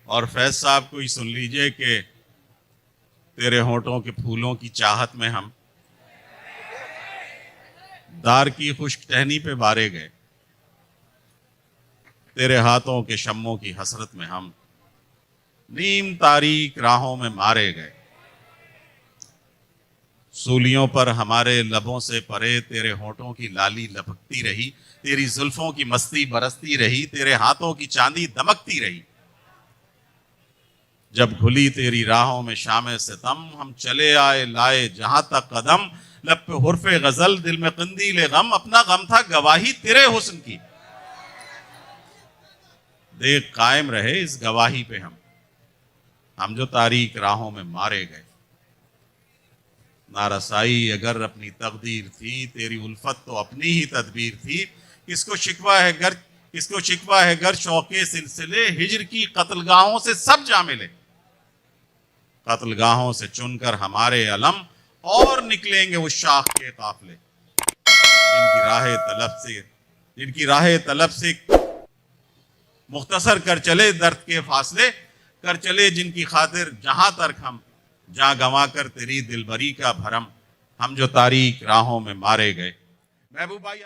اور فیض صاحب کو ہی سن لیجئے کہ تیرے ہونٹوں کے پھولوں کی چاہت میں ہم دار کی خشک ٹہنی پہ بارے گئے، تیرے ہاتھوں کے شموں کی حسرت میں ہم نیم تاریک راہوں میں مارے گئے، سولیوں پر ہمارے لبوں سے پرے تیرے ہونٹوں کی لالی لپکتی رہی، تیری زلفوں کی مستی برستی رہی، تیرے ہاتھوں کی چاندی دمکتی رہی، جب کھلی تیری راہوں میں شام ستم ہم چلے آئے لائے جہاں تک قدم، لب پہ حرف غزل دل میں قندیل غم، اپنا غم تھا گواہی تیرے حسن کی، دیکھ قائم رہے اس گواہی پہ ہم جو تاریک راہوں میں مارے گئے، نارسائی اگر اپنی تقدیر تھی تیری الفت تو اپنی ہی تدبیر تھی، کس کو شکوہ ہے گر شوق سلسلے ہجر کی قتل گاہوں سے سب جا ملے، قتل گاہوں سے چن کر ہمارے علم اور نکلیں گے اس شاخ کے قافلے، جن کی راہ طلب سے مختصر کر چلے درد کے فاصلے، کر چلے جن کی خاطر جہاں ترک ہم جہاں گنوا کر تیری دلبری کا بھرم، ہم جو تاریک راہوں میں مارے گئے۔ محبوب بھائی